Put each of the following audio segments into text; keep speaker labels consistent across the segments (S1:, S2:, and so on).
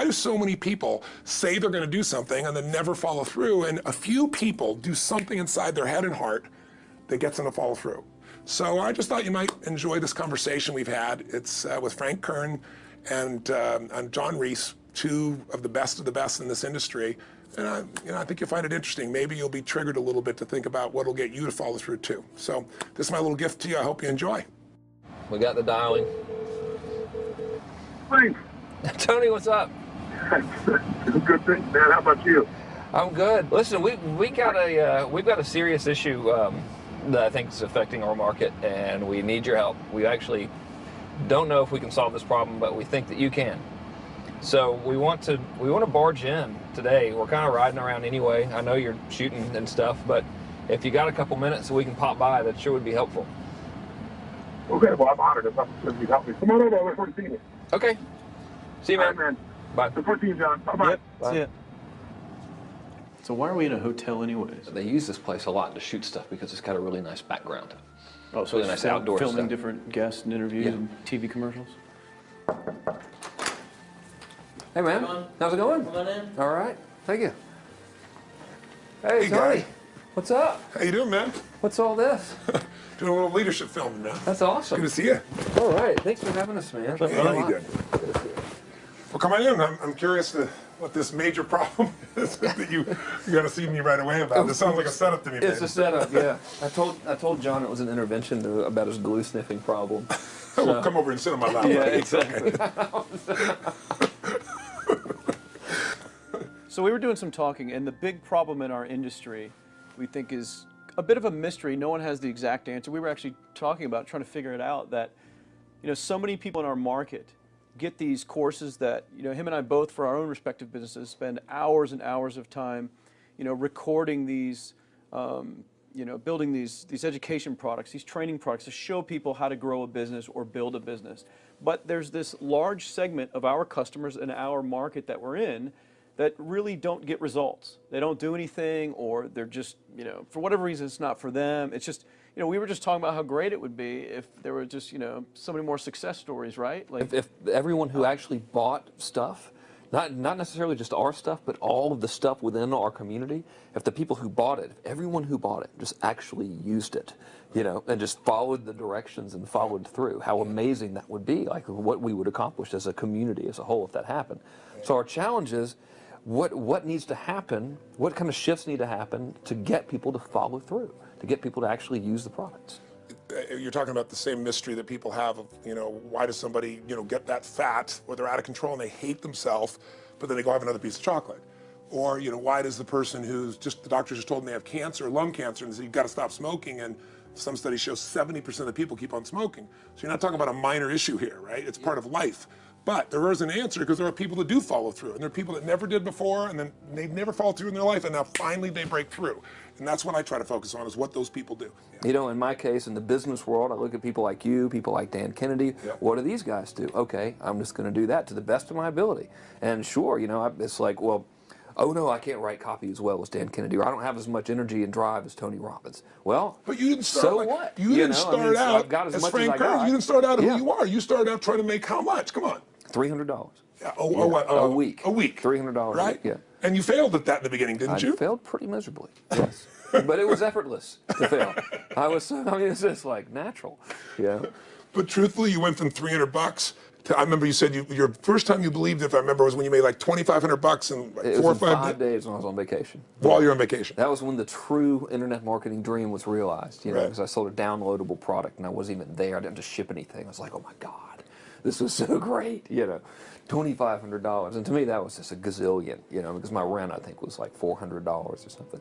S1: why do so many people say they're going to do something and then never follow through? And a few people do something inside their head and heart that gets them to follow through. So I just thought you might enjoy this conversation we've had. It's with Frank Kern and John Reese, two of the best in this industry. And I think you'll find it interesting. Maybe you'll be triggered a little bit to think about what will get you to follow through too. So this is my little gift to you. I hope you enjoy.
S2: We got the dialing.
S3: Thanks.
S2: Tony, what's up?
S3: Good thing, man. How about you?
S2: I'm good. Listen, we've got a serious issue that I think is affecting our market, and we need your help. We actually don't know if we can solve this problem, but we think that you can. So we want to barge in today. We're kind of riding around anyway. I know you're shooting and stuff, but if you got a couple minutes so we can pop by, that sure would be helpful.
S3: Okay, well, I'm honored if you help me. Come on over, look forward to seeing you.
S2: Okay. See you, man.
S3: All right, man.
S2: Bye.
S3: Look forward to seeing you, John. Bye-bye.
S4: Yep,
S2: Bye.
S4: see ya. So why are we in a hotel anyways?
S2: They use this place a lot to shoot stuff because it's got a really nice background.
S4: Oh, so
S2: really
S4: it's
S2: nice outdoor
S4: filming
S2: stuff.
S4: different guests and interviews
S2: Yeah.
S4: and TV commercials?
S2: Hey, man. How's it going?
S5: Come on in.
S2: All right. Thank you. Hey,
S1: Hey,
S2: Tony.
S1: guy.
S2: What's up?
S1: How you doing, man?
S2: What's all this?
S1: Doing a little leadership filming now.
S2: That's awesome.
S1: Good to see you.
S2: All right. Thanks for having us, man.
S1: Hey, how you doing? Well, come on in. I'm curious to what this major problem is that you got to see me right away about. This sounds like a setup to me,
S2: It's
S1: man.
S2: a setup, yeah. I told John it was an intervention about his glue sniffing problem.
S1: Well, come over and sit on my lap.
S2: Yeah,
S1: buddy.
S2: exactly.
S4: So we were doing some talking, and the big problem in our industry, we think, is a bit of a mystery. No one has the exact answer. We were actually talking about trying to figure it out, that so many people in our market get these courses that him and I both, for our own respective businesses, spend hours and hours of time recording these building these education products, these training products to show people how to grow a business or build a business. But there's this large segment of our customers in our market that we're in that really don't get results. They don't do anything, or they're just, for whatever reason, it's not for them. It's just, we were just talking about how great it would be if there were just, so many more success stories, right? Like
S2: If everyone who actually bought stuff, not necessarily just our stuff, but all of the stuff within our community, if the people who bought it, if everyone who bought it just actually used it, and just followed the directions and followed through, how amazing that would be, like what we would accomplish as a community as a whole if that happened. So our challenge is, what needs to happen, what kind of shifts need to happen to get people to follow through, to get people to actually use the products?
S1: You're talking about the same mystery that people have of, why does somebody, get that fat, or they're out of control and they hate themselves, but then they go have another piece of chocolate? Or, why does the person the doctor just told them they have cancer, lung cancer, and said, you've got to stop smoking, and some studies show 70% of the people keep on smoking. So you're not talking about a minor issue here, right? It's part of life. But there is an answer, because there are people that do follow through, and there are people that never did before, and then they never follow through in their life, and now finally they break through. And that's what I try to focus on, is what those people do.
S2: In my case, in the business world, I look at people like you, people like Dan Kennedy.
S1: Yep.
S2: What do these guys do? Okay, I'm just going to do that to the best of my ability. And sure, it's like, well, oh no, I can't write copy as well as Dan Kennedy, or I don't have as much energy and drive as Tony Robbins. Well,
S1: but you didn't start
S2: so
S1: like,
S2: what?
S1: You didn't start out
S2: I've got as
S1: as
S2: much
S1: Frank
S2: as I got.
S1: Kern. You didn't start out
S2: Yeah.
S1: who you are. You started out trying to make how much? Come on.
S2: $300.
S1: Yeah,
S2: A week.
S1: A week.
S2: $300 a
S1: right?
S2: week, yeah.
S1: And you failed at that in the beginning, didn't you?
S2: I failed pretty miserably, yes. But it was effortless to fail. It's just like natural,
S1: But truthfully, you went from $300 to, I remember you said your first time you believed, if I remember, was when you made like $2,500 in like
S2: It
S1: 4 or
S2: was
S1: 5
S2: 5 days when I was on vacation.
S1: While you're on vacation.
S2: That was when the true internet marketing dream was realized,
S1: Right.
S2: because I sold a downloadable product and I wasn't even there. I didn't have to ship anything. I was like, oh my God, this was so great, $2,500. And to me, that was just a gazillion, because my rent, I think, was like $400 or something.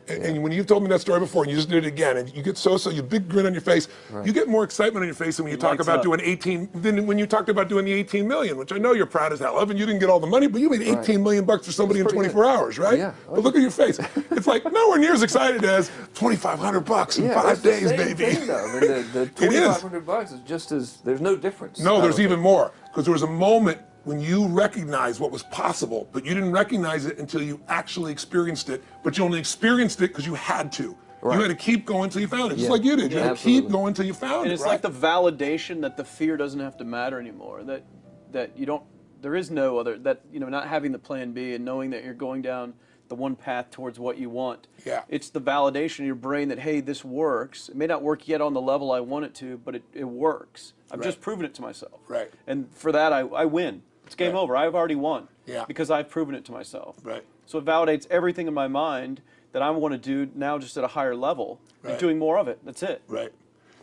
S1: And when you've told me that story before, and you just did it again, and you get you big grin on your face,
S2: Right.
S1: you get more excitement on your face than when you talk
S4: lights
S1: about
S4: up.
S1: doing 18, than when you talked about doing the 18 million, which I know you're proud as hell of, and you didn't get all the money, but you made 18 million bucks for somebody in
S2: That's pretty
S1: 24 hours, right?
S2: Yeah.
S1: But look at your face. It's like nowhere near as excited as $2,500 in 5 days,
S2: the same
S1: baby.
S2: thing, though. I mean, the
S1: It is.
S2: $2,500 is just as, there's no difference.
S1: No,
S2: I
S1: there's
S2: don't
S1: even
S2: think.
S1: more, because there was a moment when you recognized what was possible, but you didn't recognize it until you actually experienced it, but you only experienced it because you had to.
S2: Right.
S1: You had to keep going until you found it, just
S2: Yeah.
S1: like you did. You
S2: Yeah,
S1: had to keep
S2: absolutely.
S1: going until you found
S4: And
S1: it,
S4: it's
S1: right?
S4: like the validation that the fear doesn't have to matter anymore, that you don't There is no other, that, not having the plan B and knowing that you're going down the one path towards what you want.
S1: Yeah.
S4: It's the validation in your brain that, hey, this works. It may not work yet on the level I want it to, but it works. I've
S1: Right.
S4: just proven it to myself.
S1: Right.
S4: And for that, I win. It's game
S1: Right.
S4: over. I've already won.
S1: Yeah.
S4: Because I've proven it to myself.
S1: Right.
S4: So it validates everything in my mind that I want to do now, just at a higher level, and
S1: Right.
S4: doing more of it. That's it.
S1: Right.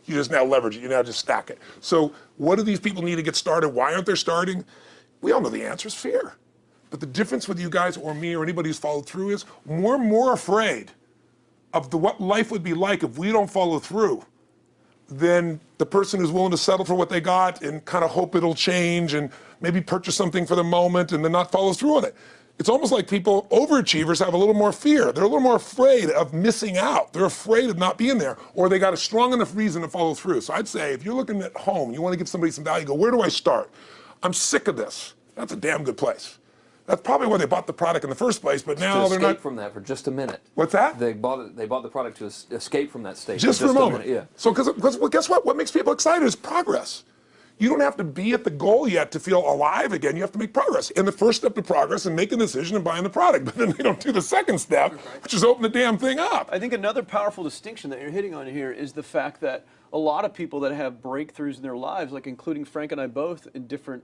S1: You just now leverage it. You now just stack it. So what do these people need to get started? Why aren't they starting? We all know the answer is fear. But the difference with you guys or me or anybody who's followed through is we're more afraid of what life would be like if we don't follow through than the person who's willing to settle for what they got and kind of hope it'll change and maybe purchase something for the moment and then not follow through on it. It's almost like people, overachievers, have a little more fear. They're a little more afraid of missing out. They're afraid of not being there, or they got a strong enough reason to follow through. So I'd say if you're looking at home, you want to give somebody some value, go, where do I start? I'm sick of this. That's a damn good place. That's probably why they bought the product in the first place, but now they're
S2: escape
S1: not.
S2: from that for just a minute.
S1: What's that?
S2: They bought it. They bought the product to escape from that state.
S1: Just for a moment.
S2: minute, yeah.
S1: So, because well, guess what? What makes people excited is progress. You don't have to be at the goal yet to feel alive again. You have to make progress. And the first step to progress is making a decision and buying the product. But then they don't do the second step, which is open the damn thing up.
S4: I think another powerful distinction that you're hitting on here is the fact that a lot of people that have breakthroughs in their lives, like including Frank and I both in different,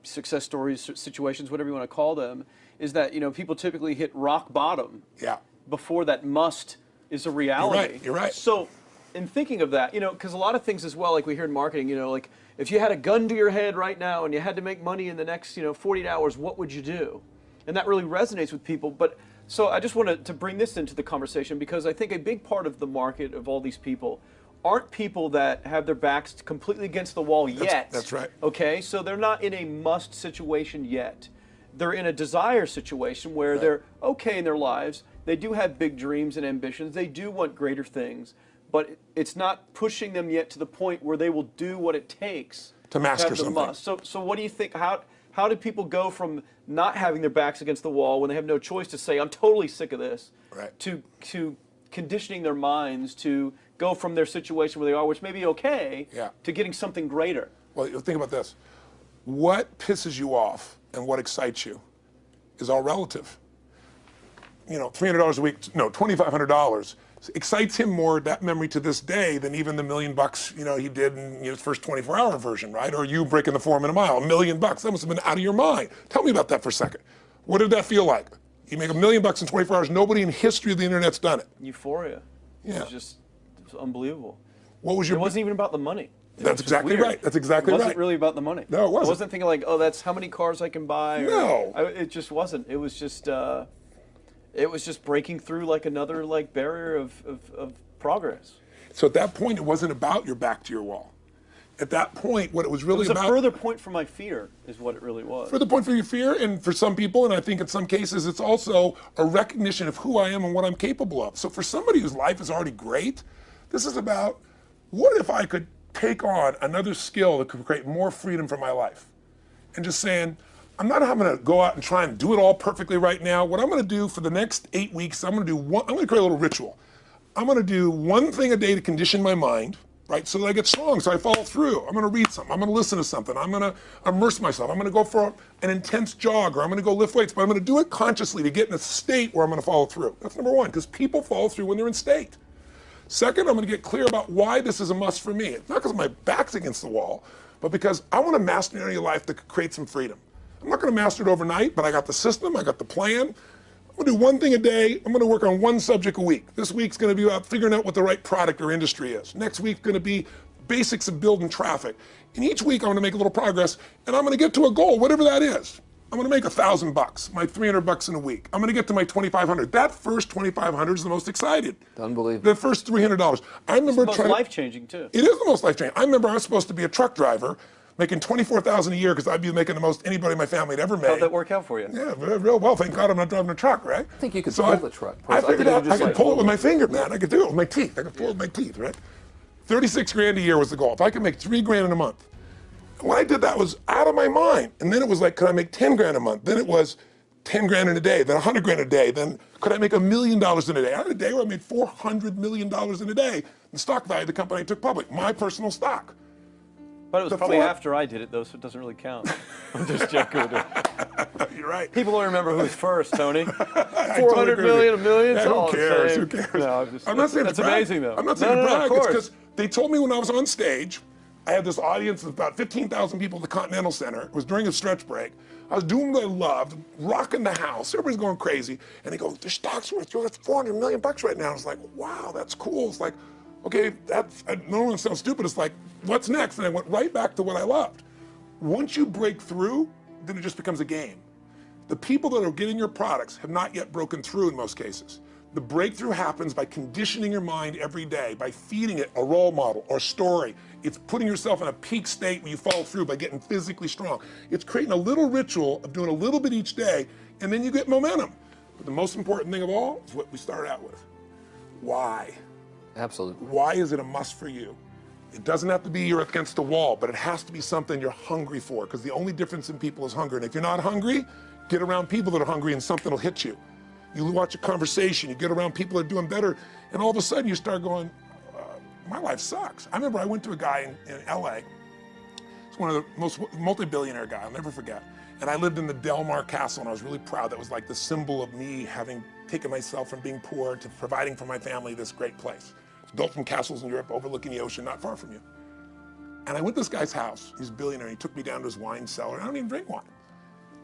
S4: success stories, situations, whatever you want to call them, is that, people typically hit rock bottom
S1: Yeah.
S4: before that must is a reality.
S1: You're right.
S4: So in thinking of that, because a lot of things as well, like we hear in marketing, like if you had a gun to your head right now and you had to make money in the next, 48 hours, what would you do? And that really resonates with people. But so I just wanted to bring this into the conversation because I think a big part of the market of all these people aren't people that have their backs completely against the wall yet.
S1: That's right.
S4: Okay, so they're not in a must situation yet. They're in a desire situation where they're okay in their lives. They do have big dreams and ambitions. They do want greater things, but it's not pushing them yet to the point where they will do what it takes
S1: To master
S4: have the
S1: something.
S4: must. So what do you think? How do people go from not having their backs against the wall when they have no choice to say, I'm totally sick of this,
S1: Right.
S4: to conditioning their minds to go from their situation where they are, which may be okay,
S1: Yeah.
S4: to getting something greater?
S1: Well, think about this. What pisses you off and what excites you is all relative. $300 a week, no, $2,500 excites him more, that memory to this day, than even the $1 million, he did in his first 24-hour version, right? Or you breaking the 4 minute mile, $1 million. That must have been out of your mind. Tell me about that for a second. What did that feel like? You make $1 million in 24 hours. Nobody in history of the internet's done it.
S4: Euphoria.
S1: Yeah.
S4: It was unbelievable.
S1: What was your?
S4: It wasn't even about the money.
S1: That's exactly right. That's exactly
S4: It
S1: right.
S4: wasn't really about the money.
S1: No, it wasn't.
S4: I wasn't thinking like, oh, that's how many cars I can buy. Or,
S1: No.
S4: It just wasn't. It was just breaking through like another barrier of progress.
S1: So at that point, it wasn't about your back to your wall. At that point, what it was
S4: It
S1: really
S4: was
S1: about.
S4: a further point for my fear, is what it really was.
S1: Further point for your fear, and for some people, and I think in some cases, it's also a recognition of who I am and what I'm capable of. So for somebody whose life is already great, this is about, what if I could take on another skill that could create more freedom for my life? And just saying, I'm not having to go out and try and do it all perfectly right now. What I'm going to do for the next 8 weeks, I'm going to create a little ritual. I'm going to do one thing a day to condition my mind, right, so that I get strong, so I follow through. I'm going to read something. I'm going to listen to something. I'm going to immerse myself. I'm going to go for an intense jog, or I'm going to go lift weights, but I'm going to do it consciously to get in a state where I'm going to follow through. That's number one, because people follow through when they're in state. Second, I'm going to get clear about why this is a must for me. It's not because my back's against the wall, but because I want to master an area of life that could create some freedom. I'm not going to master it overnight, but I got the system, I got the plan. I'm going to do one thing a day. I'm going to work on one subject a week. This week's going to be about figuring out what the right product or industry is. Next week's going to be basics of building traffic. And each week I'm going to make a little progress, and I'm going to get to a goal, whatever that is. I'm going to make $1,000, my $300 in a week. I'm going to get to my $2,500. That first $2,500 is the most excited.
S2: Unbelievable.
S1: The first $300. I remember
S4: It's most life-changing, too.
S1: It is the most life-changing. I remember I was supposed to be a truck driver, making $24,000 a year because I'd be making the most anybody in my family had ever made.
S4: How'd that work out for you?
S1: Yeah, real well. Thank God I'm not driving a truck, right?
S2: I think you could pull the truck.
S1: I figured out I could pull it with
S2: hold
S1: my finger, man. I could do it with my teeth. I could pull it with my teeth, right? 36 grand a year was the goal. If I could make 3 grand in a month. When I did that, I was out of my mind. And then it was like, could I make 10 grand a month? Then it was 10 grand in a day, then 100 grand a day. Then could I make $1 million in a day? I had a day where I made $400 million in a day. The stock value of the company I took public, my personal stock.
S4: But it was probably after I did it, though, so it doesn't really count. I'm just joking with it.
S1: You're right.
S4: People will remember who's first, Tony. 400
S1: totally
S4: million, a million,
S1: yeah,
S4: it's all
S1: who cares?
S4: the
S1: Who
S4: same.
S1: cares?
S4: No,
S1: I'm not saying
S4: that's
S1: to brag.
S4: amazing, though.
S1: I'm not saying to
S4: no,
S1: brag.
S4: of
S1: It's
S4: course.
S1: because they told me when I was on stage, I had this audience of about 15,000 people at the Continental Center. It was during a stretch break. I was doing what I loved, rocking the house. Everybody's going crazy. And they go, the stock's worth $400 million right now. I was like, wow, that's cool. It's like, okay, that's, I don't want to sound stupid. It's like, what's next? And I went right back to what I loved. Once you break through, then it just becomes a game. The people that are getting your products have not yet broken through in most cases. The breakthrough happens by conditioning your mind every day, by feeding it a role model or story. It's putting yourself in a peak state where you follow through by getting physically strong. It's creating a little ritual of doing a little bit each day, and then you get momentum. But the most important thing of all is what we started out with. Why?
S2: Absolutely.
S1: Why is it a must for you? It doesn't have to be you're against the wall, but it has to be something you're hungry for, because the only difference in people is hunger. And if you're not hungry, get around people that are hungry and something will hit you. You watch a conversation, you get around people that are doing better, and all of a sudden you start going, my life sucks. I remember I went to a guy in LA. He's one of the most multi-billionaire guy, I'll never forget. And I lived in the Del Mar Castle, and I was really proud. That was like the symbol of me having taken myself from being poor to providing for my family this great place. It's built from castles in Europe overlooking the ocean, not far from you. And I went to this guy's house. He's a billionaire. He took me down to his wine cellar. I don't even drink wine.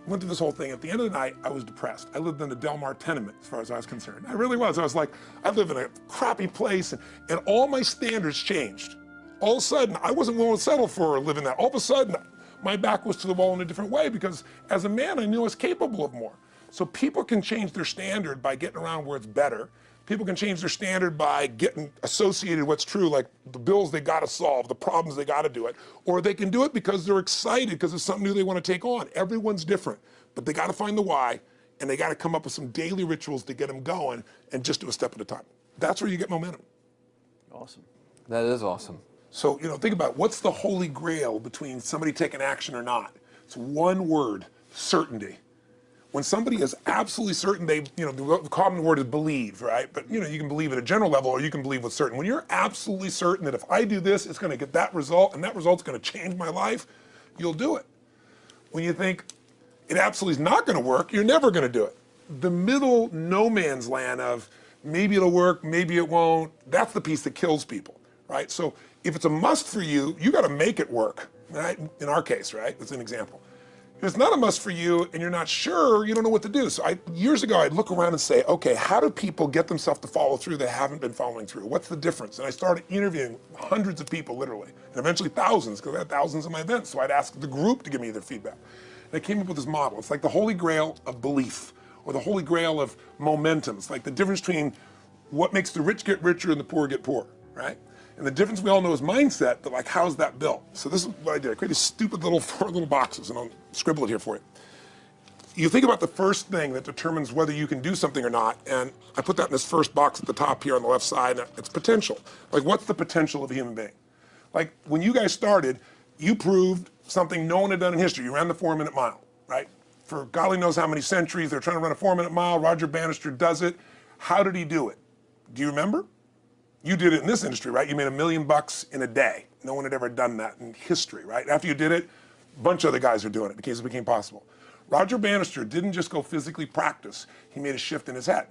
S1: Went through this whole thing. At the end of the night, I was depressed. I lived in the Del Mar tenement, as far as I was concerned. I really was. I was like, I live in a crappy place, and all my standards changed. All of a sudden, I wasn't willing to settle for living that. All of a sudden, my back was to the wall in a different way, because as a man, I knew I was capable of more. So people can change their standard by getting around where it's better. People can change their standard by getting associated what's true, like the bills they got to solve, the problems they got to do it. Or they can do it because they're excited, because it's something new they want to take on. Everyone's different, but they got to find the why, and they got to come up with some daily rituals to get them going, and just do a step at a time. That's where you get momentum.
S4: Awesome.
S2: That is awesome.
S1: So, think about what's the holy grail between somebody taking action or not. It's one word: certainty. When somebody is absolutely certain, the common word is believe, right? But you can believe at a general level, or you can believe with certain. When you're absolutely certain that if I do this, it's going to get that result, and that result's going to change my life, you'll do it. When you think it absolutely is not going to work, you're never going to do it. The middle no man's land of maybe it'll work, maybe it won't, that's the piece that kills people, right? So if it's a must for you, you got to make it work, right? In our case, right? That's an example. If it's not a must for you and you're not sure, you don't know what to do. So years ago, I'd look around and say, okay, how do people get themselves to follow through that haven't been following through? What's the difference? And I started interviewing hundreds of people, literally, and eventually thousands, because I had thousands of my events. So I'd ask the group to give me their feedback. And I came up with this model. It's like the holy grail of belief, or the holy grail of momentum. It's like the difference between what makes the rich get richer and the poor get poor, right? And the difference we all know is mindset, but like, how's that built? So this is what I did. I created stupid little 4 little boxes, and I'll scribble it here for you. You think about the first thing that determines whether you can do something or not, and I put that in this first box at the top here on the left side, and it's potential. Like, what's the potential of a human being? Like, when you guys started, you proved something no one had done in history. You ran the 4-minute mile, right? For golly knows how many centuries, they're trying to run a 4-minute mile. Roger Bannister does it. How did he do it? Do you remember? You did it in this industry, right? You made $1 million in a day. No one had ever done that in history, right? After you did it, a bunch of other guys are doing it because it became possible. Roger Bannister didn't just go physically practice. He made a shift in his head.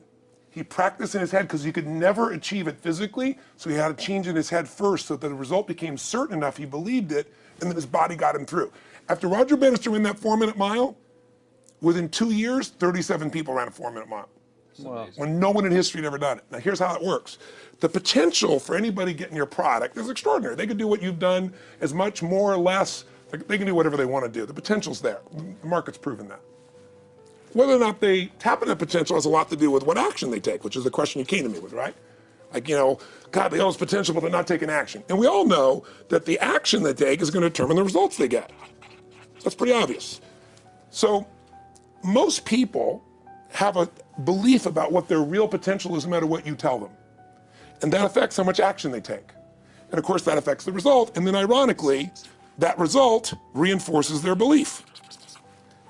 S1: He practiced in his head because he could never achieve it physically, so he had to change in his head first so that the result became certain enough he believed it, and then his body got him through. After Roger Bannister ran that 4-minute mile, within 2 years, 37 people ran a 4-minute mile.
S4: Wow.
S1: When no one in history had ever done it. Now here's how it works. The potential for anybody getting your product is extraordinary. They could do what you've done as much, more or less. They can do whatever they want to do. The potential's there. The market's proven that. Whether or not they tap into potential has a lot to do with what action they take, which is the question you came to me with, right? Like, God, they all have potential, but they're not taking action. And we all know that the action they take is going to determine the results they get. That's pretty obvious. So most people have a belief about what their real potential is no matter what you tell them. And that affects how much action they take. And of course that affects the result. And then ironically, that result reinforces their belief.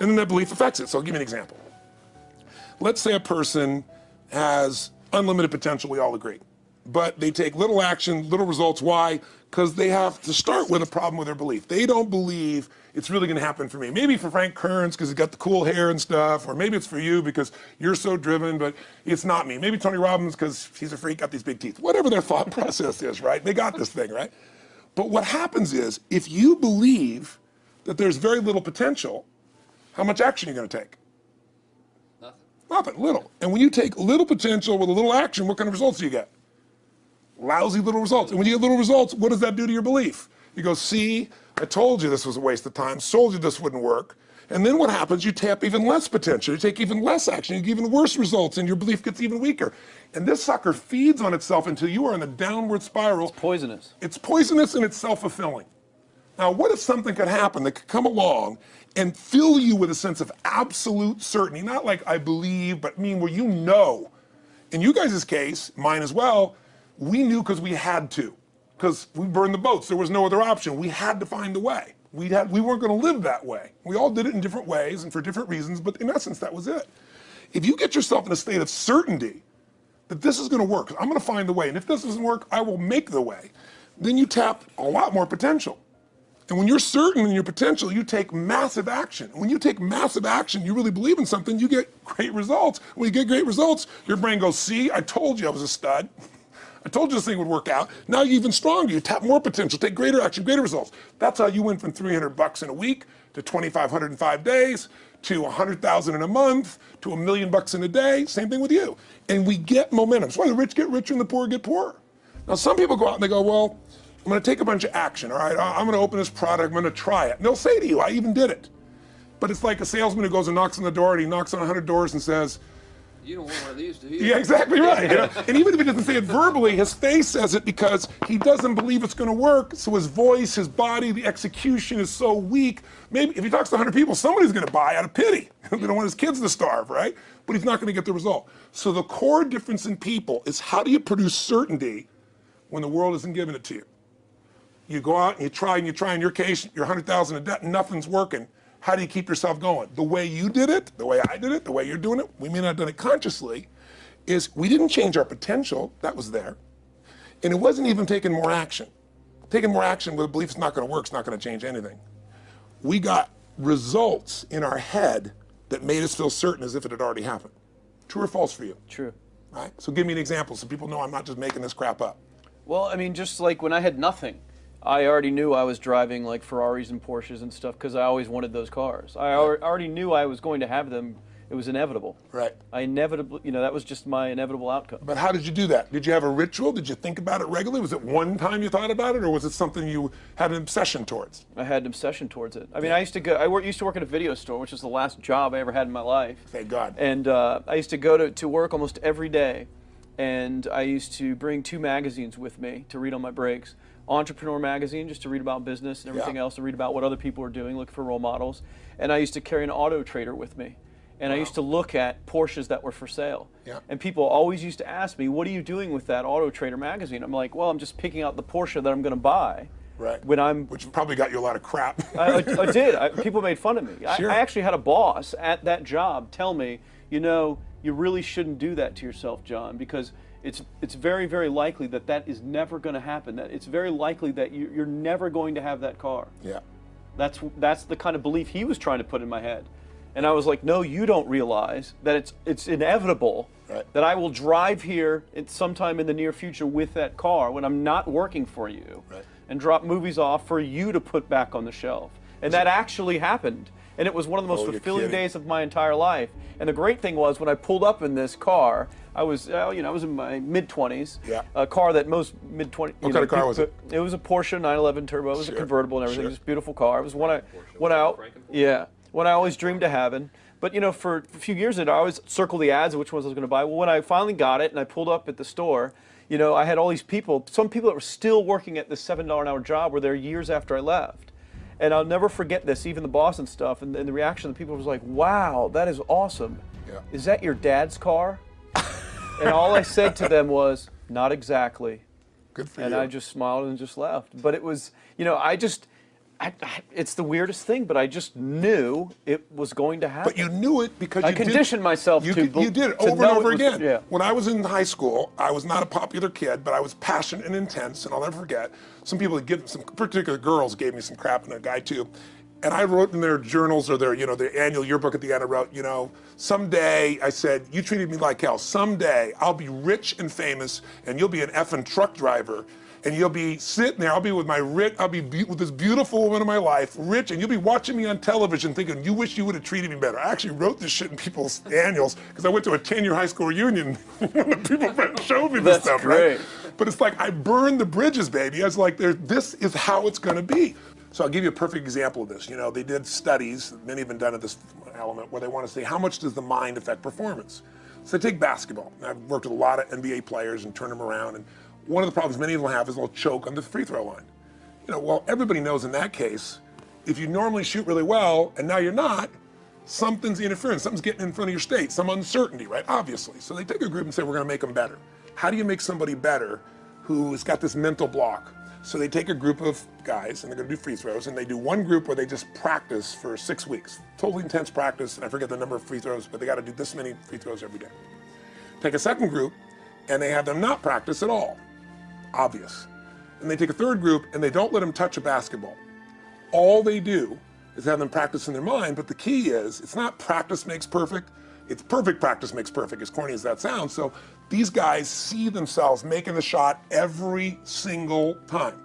S1: And then that belief affects it. So I'll give you an example. Let's say a person has unlimited potential, we all agree. but they take little action, little results. Why? Because they have to start with a problem with their belief. They don't believe it's really going to happen for me. Maybe for Frank Kearns because he's got the cool hair and stuff, or maybe it's for you because you're so driven, but it's not me. Maybe Tony Robbins because he's a freak, got these big teeth. Whatever their thought process is, right? They got this thing, right? But what happens is, if you believe that there's very little potential, how much action are you going to take? Nothing, little. And when you take little potential with a little action, what kind of results do you get? Lousy little results. And when you get little results, what does that do to your belief? You go, see, I told you this was a waste of time, told you this wouldn't work. And then what happens? You tap even less potential, you take even less action, you get even worse results, and your belief gets even weaker. And this sucker feeds on itself until you are in a downward spiral.
S4: It's poisonous.
S1: It's poisonous and it's self-fulfilling. Now, what if something could happen that could come along and fill you with a sense of absolute certainty? Not like I believe, but where you know. In you guys' case, mine as well, we knew because we had to. Because we burned the boats. There was no other option. We had to find a way. We weren't going to live that way. We all did it in different ways and for different reasons, but in essence, that was it. If you get yourself in a state of certainty that this is going to work, I'm going to find the way, and if this doesn't work, I will make the way, then you tap a lot more potential. And when you're certain in your potential, you take massive action. When you take massive action, you really believe in something, you get great results. When you get great results, your brain goes, see, I told you I was a stud. I told you this thing would work out. Now you're even stronger. You tap more potential, take greater action, greater results. That's how you went from $300 in a week to $2,500 in 5 days to $100,000 in a month to $1 million in a day. Same thing with you. And we get momentum. That's why the rich get richer and the poor get poorer. Now some people go out and they go, well, I'm going to take a bunch of action. All right, I'm going to open this product. I'm going to try it. And they'll say to you, I even did it. But it's like a salesman who goes and knocks on the door, and he knocks on 100 doors and says,
S2: you don't want one of these, do you?
S1: yeah, exactly right. You know? And even if he doesn't say it verbally, his face says it because he doesn't believe it's going to work. So his voice, his body, the execution is so weak. Maybe if he talks to 100 people, somebody's going to buy out of pity. They don't want his kids to starve, right? But he's not going to get the result. So the core difference in people is how do you produce certainty when the world isn't giving it to you? You go out and you try, in your case, you're 100,000 in debt and nothing's working. How do you keep yourself going? The way you did it, the way I did it, the way you're doing it, we may not have done it consciously, is we didn't change our potential, that was there. And it wasn't even taking more action. Taking more action with a belief it's not gonna work, it's not gonna change anything. We got results in our head that made us feel certain as if it had already happened. True or false for you?
S4: True.
S1: Right? So give me an example so people know I'm not just making this crap up.
S4: Well, I mean, just like when I had nothing, I already knew I was driving like Ferraris and Porsches and stuff because I always wanted those cars. I already knew I was going to have them. It was inevitable.
S1: Right.
S4: I inevitably, that was just my inevitable outcome.
S1: But how did you do that? Did you have a ritual? Did you think about it regularly? Was it one time you thought about it, or was it something you had an obsession towards?
S4: I had an obsession towards it. I mean, I used to work at a video store, which was the last job I ever had in my life.
S1: Thank God.
S4: And I used to go to work almost every day, and I used to bring 2 magazines with me to read on my breaks. Entrepreneur magazine, just to read about business and everything else, to read about what other people are doing, look for role models. And I used to carry an auto trader with me. And I used to look at Porsches that were for sale.
S1: Yeah.
S4: And people always used to ask me, what are you doing with that Auto Trader magazine? I'm like, well, I'm just picking out the Porsche that I'm going to buy.
S1: Right.
S4: Which
S1: probably got you a lot of crap.
S4: I did. People made fun of me.
S1: Sure.
S4: I actually had a boss at that job tell me, you really shouldn't do that to yourself, John, because it's very, very likely that is never going to happen. That it's very likely that you're never going to have that car.
S1: Yeah.
S4: That's the kind of belief he was trying to put in my head. And I was like, no, you don't realize that it's inevitable that I will drive here sometime in the near future with that car when I'm not working for you and drop movies off for you to put back on the shelf. And that actually happened. And it was one of the most fulfilling days of my entire life. And the great thing was when I pulled up in this car, I was in my mid-20s. Yeah. A car that most mid-20s.
S1: What kind of car was it?
S4: It was a Porsche 911 Turbo. It was a convertible and everything. It was a beautiful car. It was one I always dreamed of having. But for a few years I always circled the ads of which ones I was going to buy. Well, when I finally got it and I pulled up at the store, I had all these people. Some people that were still working at this $7 an hour job were there years after I left. And I'll never forget this, even the boss and stuff, and the reaction of the people was like, wow, that is awesome. Yeah. Is that your dad's car? And all I said to them was, not exactly.
S1: Good for
S4: you. And I just smiled and just left. But it was, It's the weirdest thing, but I just knew it was going to happen.
S1: But you knew it because
S4: I
S1: you
S4: conditioned myself
S1: you
S4: to
S1: did it
S4: to
S1: over
S4: know
S1: and over
S4: it was-
S1: again.
S4: yeah.
S1: When I was in high school, I was not a popular kid, but I was passionate and intense, and I'll never forget. Some people, some particular girls gave me some crap, and a guy too. And I wrote in their journals or their, their annual yearbook at the end, I wrote, someday, I said, you treated me like hell. Someday I'll be rich and famous, and you'll be an effing truck driver. And you'll be sitting there, I'll be with with this beautiful woman of my life, rich, and you'll be watching me on television thinking, you wish you would have treated me better. I actually wrote this shit in people's annuals because I went to a 10-year high school reunion when the people showed me this stuff,
S4: great.
S1: right? But it's like, I burned the bridges, baby. I was like, this is how it's gonna be. So I'll give you a perfect example of this. They did studies, many have been done at this element, where they want to say, how much does the mind affect performance? So take basketball. I've worked with a lot of NBA players and turned them around, and one of the problems many of them have is they'll choke on the free throw line. Well, everybody knows in that case, if you normally shoot really well and now you're not, something's interfering, something's getting in front of your state, some uncertainty, right? Obviously. So they take a group and say, we're gonna make them better. How do you make somebody better who's got this mental block? So they take a group of guys and they're gonna do free throws, and they do one group where they just practice for 6 weeks. Totally intense practice, and I forget the number of free throws, but they gotta do this many free throws every day. Take a second group, and they have them not practice at all. Obvious. And they take a third group and they don't let them touch a basketball. All they do is have them practice in their mind, but the key is, it's not practice makes perfect, it's perfect practice makes perfect, as corny as that sounds. So these guys see themselves making the shot every single time,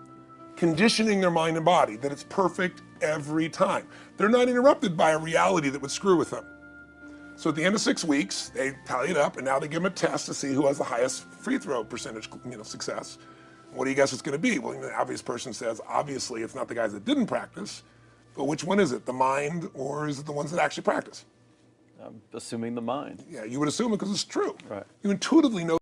S1: conditioning their mind and body that it's perfect every time. They're not interrupted by a reality that would screw with them. So at the end of 6 weeks, they tally it up, and now they give them a test to see who has the highest free throw percentage, success. What do you guess it's going to be? Well, the obvious person says, obviously, it's not the guys that didn't practice, but which one is it? The mind, or is it the ones that actually practice?
S4: I'm assuming the mind.
S1: Yeah, you would assume it because it's true.
S4: Right.
S1: You intuitively know